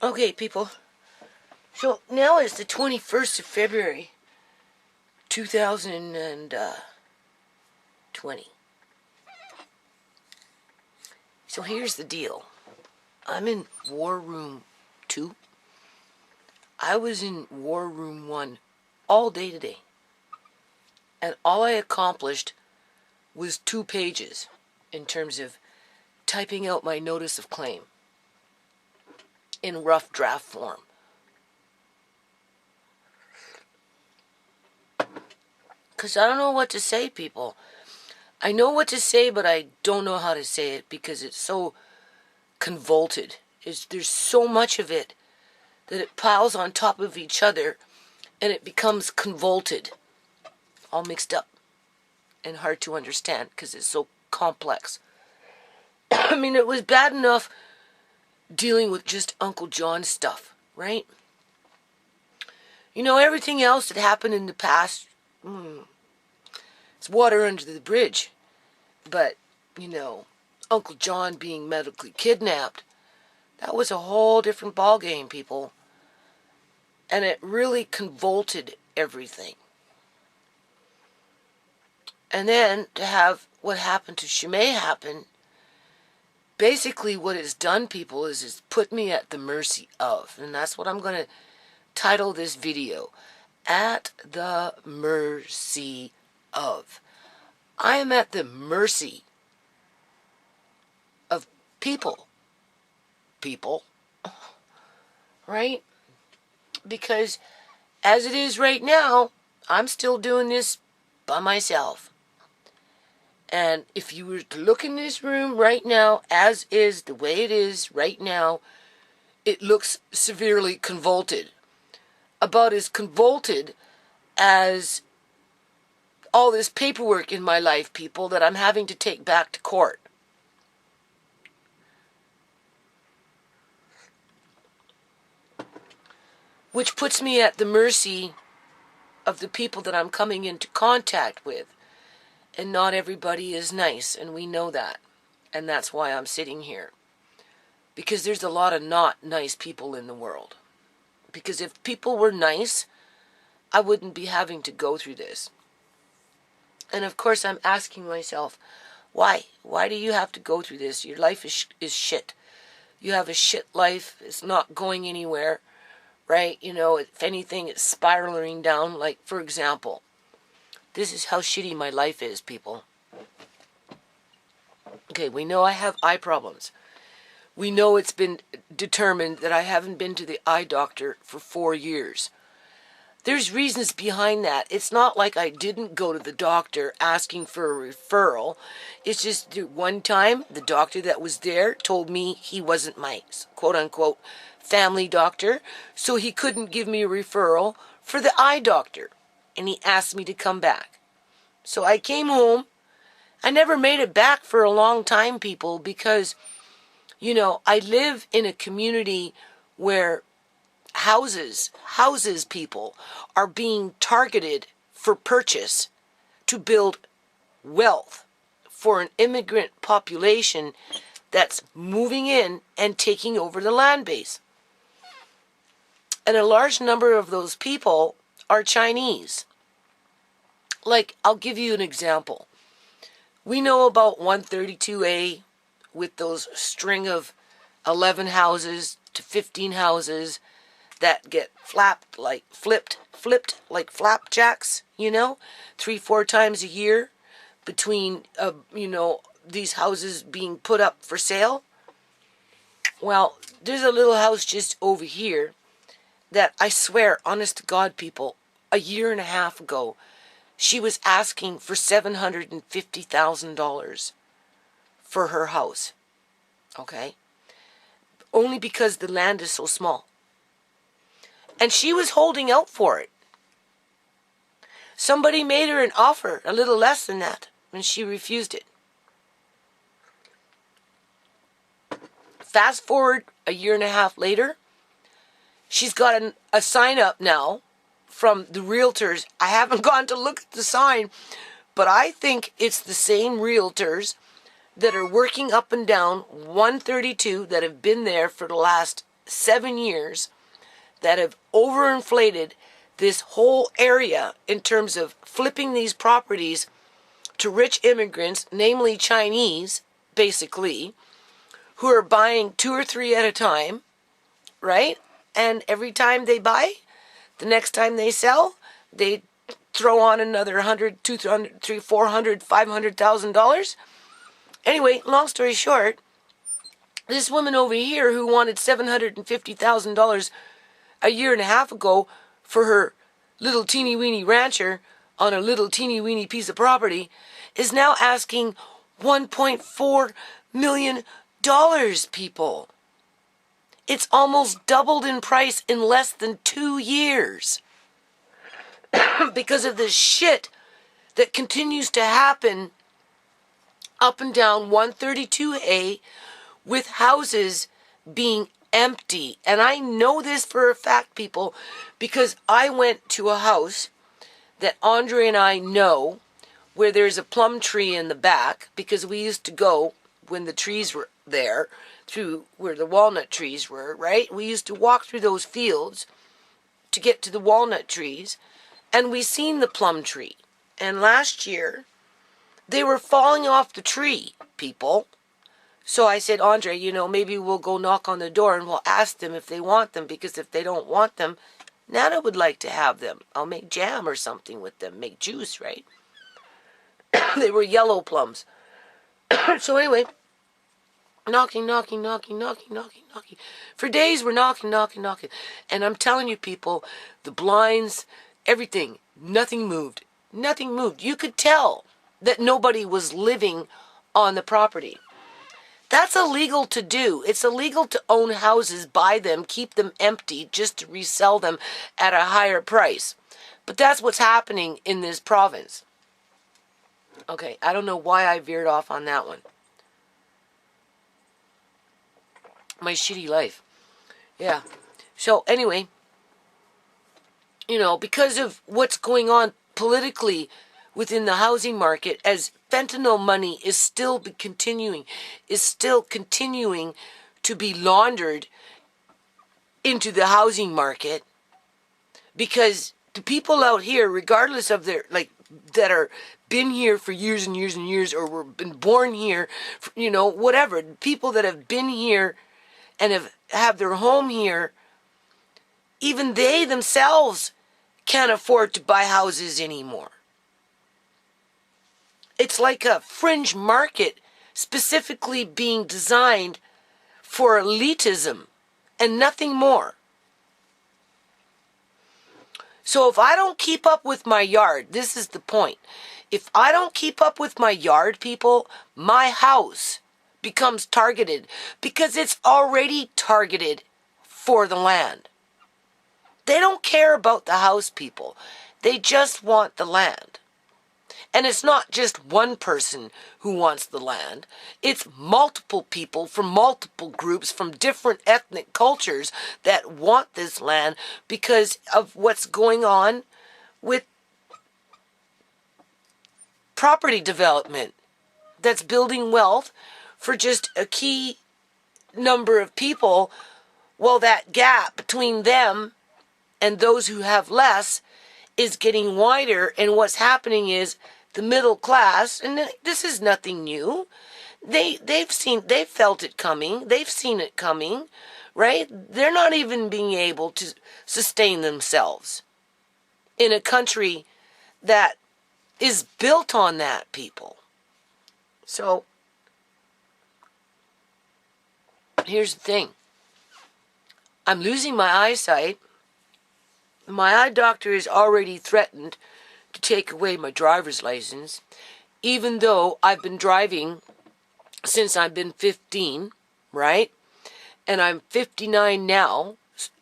Okay, people. So now it's the 21st of February, 2020. So here's the deal. I'm in War Room 2. I was in War Room 1 all day today. And all I accomplished was 2 pages in terms of typing out my notice of claim in rough draft form. Because I don't know what to say, people. I know what to say, but I don't know how to say it because it's so convoluted. There's so much of it that it piles on top of each other and it becomes convoluted, all mixed up and hard to understand because it's so complex. I mean, it was bad enough dealing with just Uncle John stuff, right? You know, everything else that happened in the past, it's water under the bridge. But, you know, Uncle John being medically kidnapped, that was a whole different ballgame, people. And it really convoluted everything. And then to have what happened to Shimei happen, basically what it's done, people, is it's put me at the mercy of. And that's what I'm going to title this video. At the mercy of. I am at the mercy of people. People. Right? Because as it is right now, I'm still doing this by myself. And if you were to look in this room right now, as is the way it is right now, it looks severely convoluted. About as convoluted as all this paperwork in my life, people, that I'm having to take back to court. Which puts me at the mercy of the people that I'm coming into contact with. And not everybody is nice, and we know that. And that's why I'm sitting here. Because there's a lot of not nice people in the world. Because if people were nice, I wouldn't be having to go through this. And of course I'm asking myself, why? Why do you have to go through this? Your life is shit. You have a shit life. It's not going anywhere. Right? You know, if anything, it's spiraling down. Like, for example, this is how shitty my life is, people. Okay, we know I have eye problems. We know it's been determined that I haven't been to the eye doctor for 4 years. There's reasons behind that. It's not like I didn't go to the doctor asking for a referral. It's just one time, the doctor that was there told me he wasn't my quote-unquote family doctor, so he couldn't give me a referral for the eye doctor. And he asked me to come back. So I came home. I never made it back for a long time, people, because, you know, I live in a community where houses, people, are being targeted for purchase to build wealth for an immigrant population that's moving in and taking over the land base. And a large number of those people are Chinese. Like, I'll give you an example. We know about 132A with those string of 11 houses to 15 houses that get flipped like flapjacks, you know, 3-4 times a year between, you know, these houses being put up for sale. Well, there's a little house just over here that I swear, honest to God, people, a year and a half ago, she was asking for $750,000 for her house. Okay? Only because the land is so small. And she was holding out for it. Somebody made her an offer a little less than that, and she refused it. Fast forward a year and a half later, she's got a sign up now from the realtors. I haven't gone to look at the sign, but I think it's the same realtors that are working up and down 132 that have been there for the last 7 years that have overinflated this whole area in terms of flipping these properties to rich immigrants, namely Chinese, basically, who are buying 2 or 3 at a time, right? And every time they buy, the next time they sell, they throw on another 100, 200, 300, 400, $500,000. Anyway, long story short, this woman over here who wanted $750,000 a year and a half ago for her little teeny weeny rancher on a little teeny weeny piece of property is now asking $1.4 million, people. It's almost doubled in price in less than 2 years because of the shit that continues to happen up and down 132A with houses being empty. And I know this for a fact, people, because I went to a house that Andre and I know where there's a plum tree in the back, because we used to go when the trees were there through where the walnut trees were, right? We used to walk through those fields to get to the walnut trees, and we seen the plum tree. And last year, they were falling off the tree, people. So I said, Andre, maybe we'll go knock on the door and we'll ask them if they want them, because if they don't want them, Nana would like to have them. I'll make jam or something with them, make juice, right? They were yellow plums. So anyway, knocking. For days we're knocking. And I'm telling you, people, the blinds, everything, nothing moved. You could tell that nobody was living on the property. That's illegal to do. It's illegal to own houses, buy them, keep them empty just to resell them at a higher price. But that's what's happening in this province. Okay, I don't know why I veered off on that one. My shitty life. Yeah. So anyway, because of what's going on politically within the housing market, as fentanyl money is still continuing to be laundered into the housing market, because the people out here, regardless of their, that are been here for years and years and years, or were been born here, whatever, people that have been here and have their home here, even they themselves can't afford to buy houses anymore. It's like a fringe market specifically being designed for elitism and nothing more. So if I don't keep up with my yard, this is the point. If I don't keep up with my yard, people, my house becomes targeted, because it's already targeted for the land. They don't care about the house, people. They just want the land. And it's not just one person who wants the land. It's multiple people from multiple groups from different ethnic cultures that want this land because of what's going on with property development that's building wealth for just a key number of people. Well, that gap between them and those who have less is getting wider, and what's happening is the middle class, and this is nothing new. They've felt it coming. They've seen it coming, right? They're not even being able to sustain themselves in a country that is built on that, people. So here's the thing. I'm losing my eyesight. My eye doctor has already threatened to take away my driver's license, even though I've been driving since I've been 15, right? And I'm 59 now,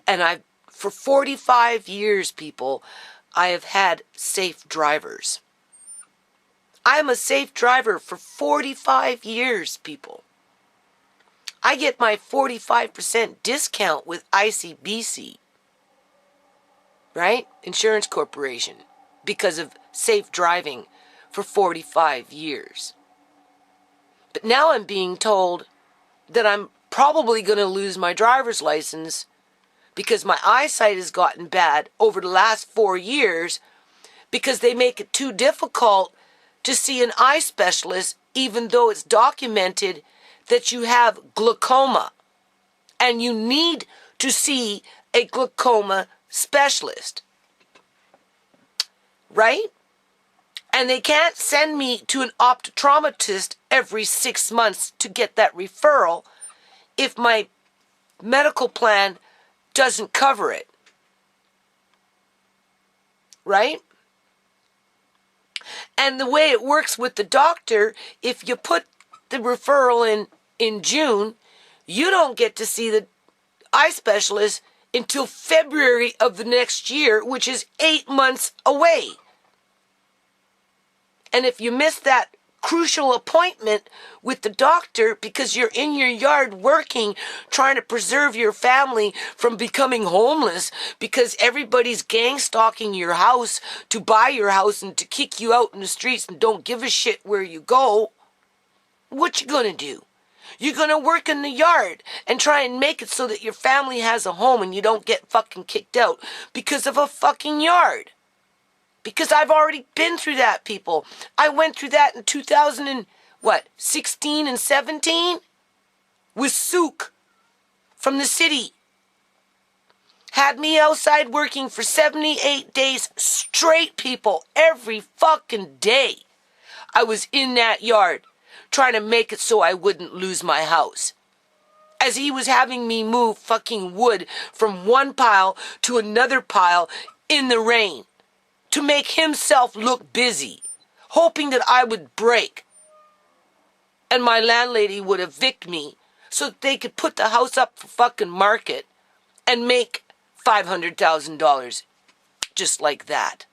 and for 45 years, people, I have had safe drivers. I'm a safe driver for 45 years, people. I get my 45% discount with ICBC, right? Insurance Corporation, because of safe driving for 45 years. But now I'm being told that I'm probably going to lose my driver's license because my eyesight has gotten bad over the last 4 years because they make it too difficult to see an eye specialist even though it's documented that you have glaucoma and you need to see a glaucoma specialist. Right? And they can't send me to an optometrist every 6 months to get that referral if my medical plan doesn't cover it. Right? And the way it works with the doctor, if you put the referral in June, you don't get to see the eye specialist until February of the next year, which is 8 months away. And if you miss that crucial appointment with the doctor because you're in your yard working, trying to preserve your family from becoming homeless because everybody's gang stalking your house to buy your house and to kick you out in the streets and don't give a shit where you go, what you gonna do? You're gonna work in the yard and try and make it so that your family has a home and you don't get fucking kicked out because of a fucking yard. Because I've already been through that, people. I went through that in 16 and 17? With Sook from the city. Had me outside working for 78 days straight, people. Every fucking day. I was in that yard trying to make it so I wouldn't lose my house. As he was having me move fucking wood from one pile to another pile in the rain. To make himself look busy, hoping that I would break. And my landlady would evict me so that they could put the house up for fucking market and make $500,000 just like that.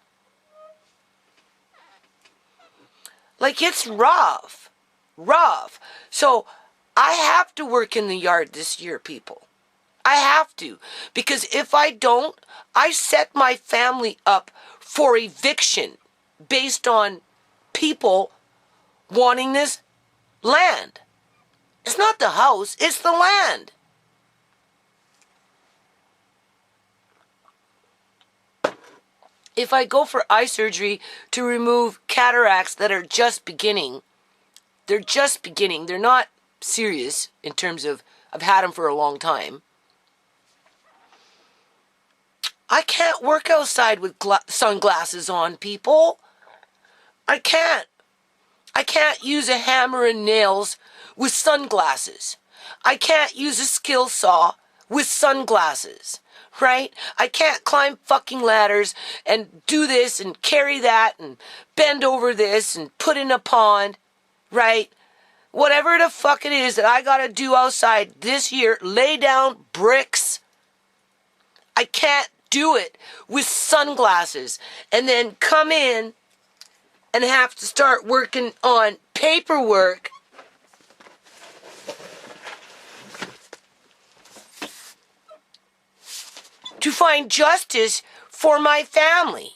Like, it's rough. So I have to work in the yard this year, people. I have to. Because if I don't, I set my family up for eviction based on people wanting this land. It's not the house, it's the land. If I go for eye surgery to remove cataracts that are just beginning, they're not serious in terms of I've had them for a long time. I can't work outside with sunglasses on, people. I can't. I can't use a hammer and nails with sunglasses. I can't use a skill saw with sunglasses, right? I can't climb fucking ladders and do this and carry that and bend over this and put in a pond, right? Whatever the fuck it is that I gotta do outside this year, lay down bricks. I can't do it with sunglasses and then come in and have to start working on paperwork to find justice for my family.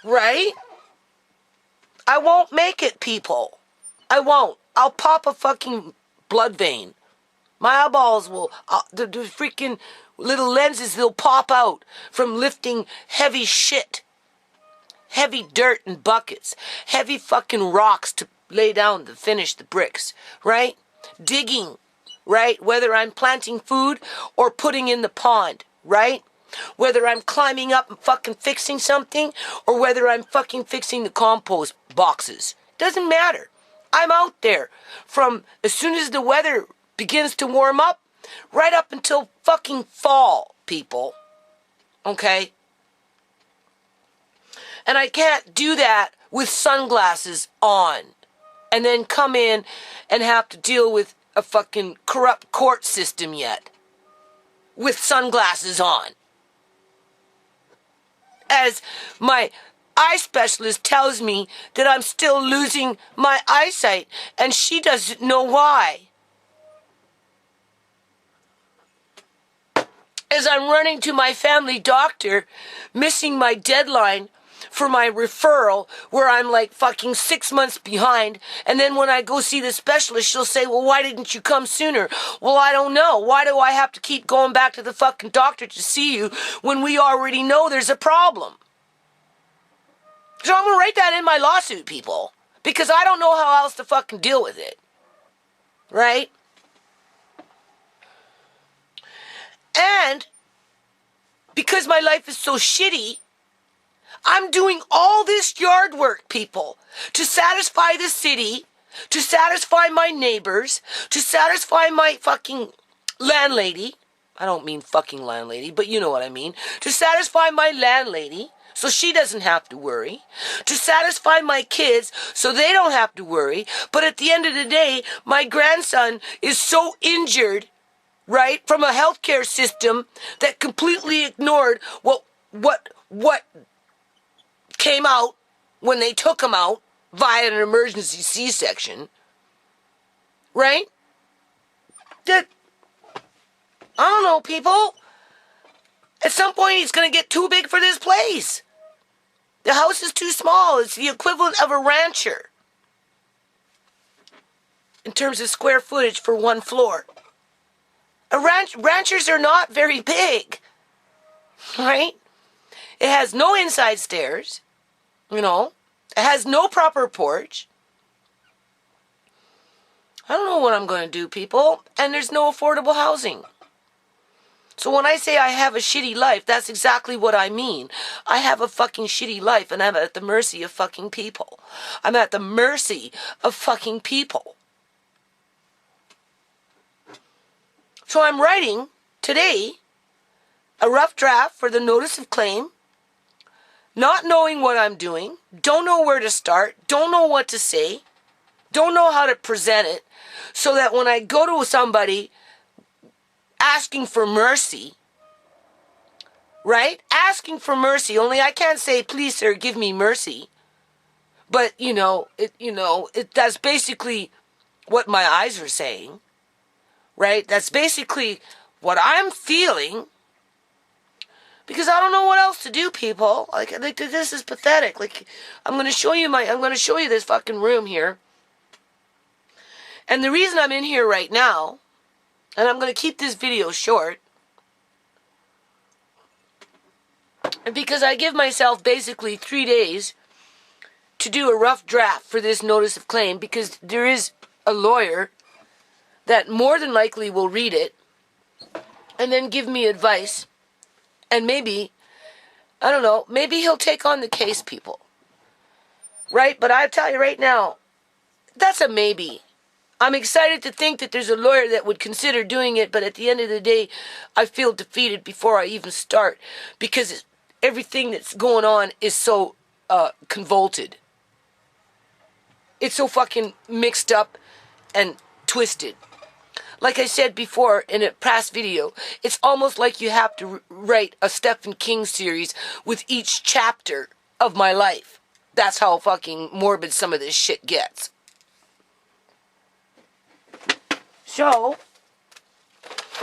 Right? I won't make it, people. I won't. I'll pop a fucking blood vein. My eyeballs will, the freaking little lenses, they'll pop out from lifting heavy shit. Heavy dirt and buckets. Heavy fucking rocks to lay down to finish the bricks. Right? Digging. Right? Whether I'm planting food or putting in the pond. Right? Whether I'm climbing up and fucking fixing something or whether I'm fucking fixing the compost boxes. Doesn't matter. I'm out there from as soon as the weather begins to warm up, right up until fucking fall, people. Okay? And I can't do that with sunglasses on. And then come in and have to deal with a fucking corrupt court system yet. With sunglasses on. As my eye specialist tells me that I'm still losing my eyesight and she doesn't know why. As I'm running to my family doctor, missing my deadline for my referral where I'm like fucking 6 months behind. And then when I go see the specialist, she'll say, well, why didn't you come sooner? Well, I don't know. Why do I have to keep going back to the fucking doctor to see you when we already know there's a problem? So I'm going to write that in my lawsuit, people, because I don't know how else to fucking deal with it. Right? And because my life is so shitty, I'm doing all this yard work, people, to satisfy the city, to satisfy my neighbors, to satisfy my fucking landlady. I don't mean fucking landlady, but you know what I mean. To satisfy my landlady so she doesn't have to worry. To satisfy my kids so they don't have to worry. But at the end of the day, my grandson is so injured, right, from a healthcare system that completely ignored what came out when they took him out via an emergency C-section, right? That, I don't know, people. At some point, he's going to get too big for this place. The house is too small. It's the equivalent of a rancher in terms of square footage for one floor. Ranchers are not very big, right? It has no inside stairs, you know. It has no proper porch. I don't know what I'm going to do, people. And there's no affordable housing. So when I say I have a shitty life, that's exactly what I mean. I have a fucking shitty life, and I'm at the mercy of fucking people. I'm at the mercy of fucking people. So I'm writing today a rough draft for the notice of claim, not knowing what I'm doing, don't know where to start, don't know what to say, don't know how to present it, so that when I go to somebody asking for mercy, right? Asking for mercy, only I can't say, please, sir, give me mercy. But, that's basically what my eyes are saying, right? That's basically what I'm feeling, because I don't know what else to do, people. Like this is pathetic. Like, I'm going to show you this fucking room here. And the reason I'm in here right now, and I'm going to keep this video short, because I give myself basically 3 days to do a rough draft for this notice of claim, because there is a lawyer that more than likely will read it and then give me advice. And maybe, I don't know, maybe he'll take on the case, people. Right? But I tell you right now, that's a maybe. I'm excited to think that there's a lawyer that would consider doing it, but at the end of the day, I feel defeated before I even start, because everything that's going on is so convoluted. It's so fucking mixed up and twisted. Like I said before in a past video, it's almost like you have to write a Stephen King series with each chapter of my life. That's how fucking morbid some of this shit gets. So,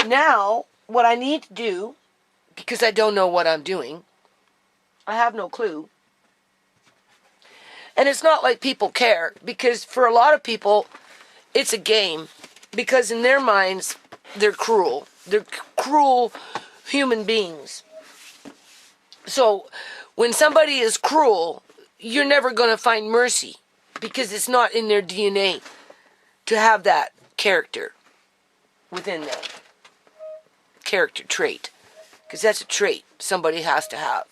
now, what I need to do, because I don't know what I'm doing, I have no clue. And it's not like people care, because for a lot of people, it's a game. Because in their minds, they're cruel. They're cruel human beings. So, when somebody is cruel, you're never going to find mercy, because it's not in their DNA to have that character within them. Character trait. Because that's a trait somebody has to have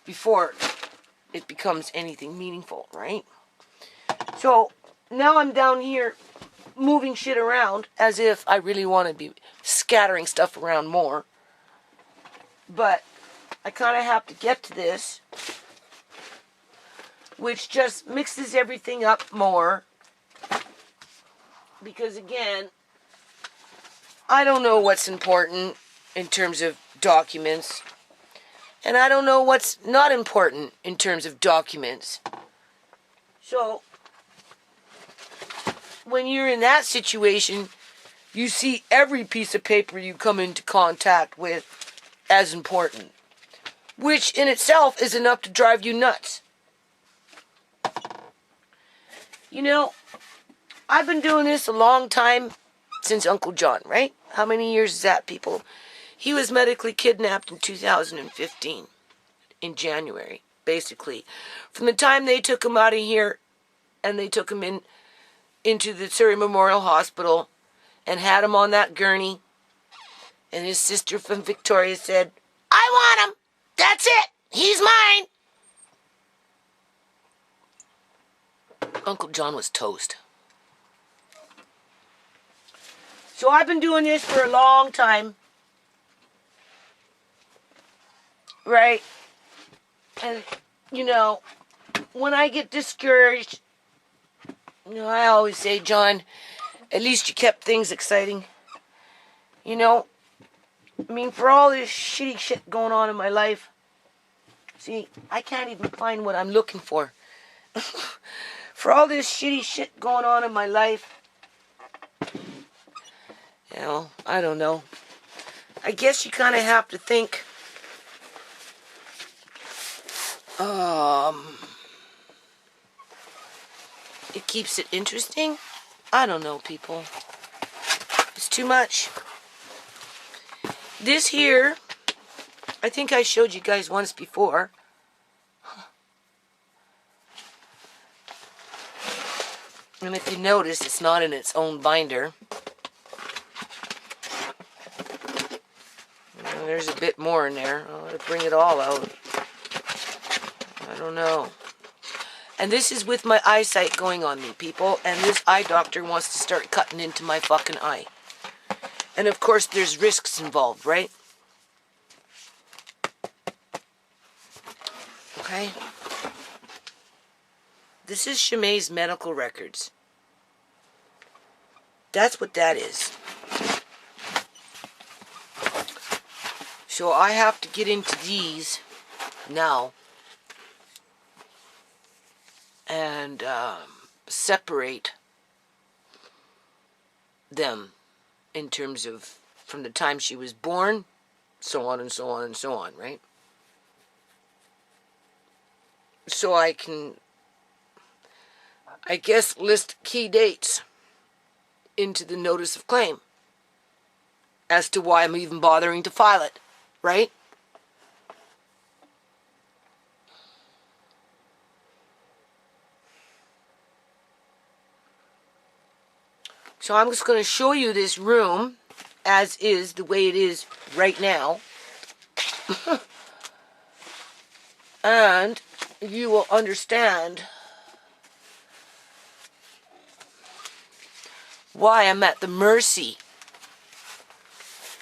before it becomes anything meaningful, right? So, now I'm down here moving shit around as if I really want to be scattering stuff around more. But I kind of have to get to this, which just mixes everything up more. Because again, I don't know what's important in terms of documents. And I don't know what's not important in terms of documents. So, when you're in that situation, you see every piece of paper you come into contact with as important. which in itself is enough to drive you nuts. You know, I've been doing this a long time, since Uncle John, right? How many years is that, people? He was medically kidnapped in 2015, in January, basically. From the time they took him out of here, and they took him into the Surrey Memorial Hospital, and had him on that gurney, and his sister from Victoria said, "I want him! That's it! He's mine!" Uncle John was toast. So I've been doing this for a long time. Right? And, you know, when I get discouraged, you know, I always say, "John, at least you kept things exciting." You know, I mean, for all this shitty shit going on in my life, see, I can't even find what I'm looking for. For all this shitty shit going on in my life, you know, I don't know. I guess you kind of have to think, it keeps it interesting. I don't know, people. It's too much. This here, I think I showed you guys once before. And if you notice, it's not in its own binder. There's a bit more in there. I'll have to bring it all out. I don't know. And this is with my eyesight going on me, people. And this eye doctor wants to start cutting into my fucking eye. And of course, there's risks involved, right? Okay. This is Shamay's medical records. That's what that is. So I have to get into these now and separate them in terms of from the time she was born, so on and so on and so on, right? So I can, I guess, list key dates into the notice of claim as to why I'm even bothering to file it, right? So I'm just going to show you this room as is, the way it is right now. And you will understand why I'm at the mercy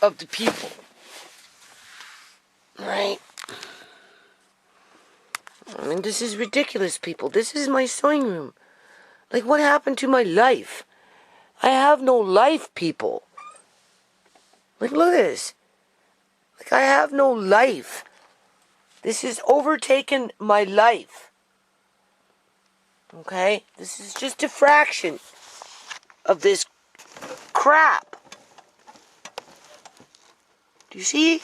of the people. Right? I mean, this is ridiculous, people. This is my sewing room. Like, what happened to my life? I have no life, people. Like, look at this. Like, I have no life. This has overtaken my life. Okay? This is just a fraction of this crap. Do you see?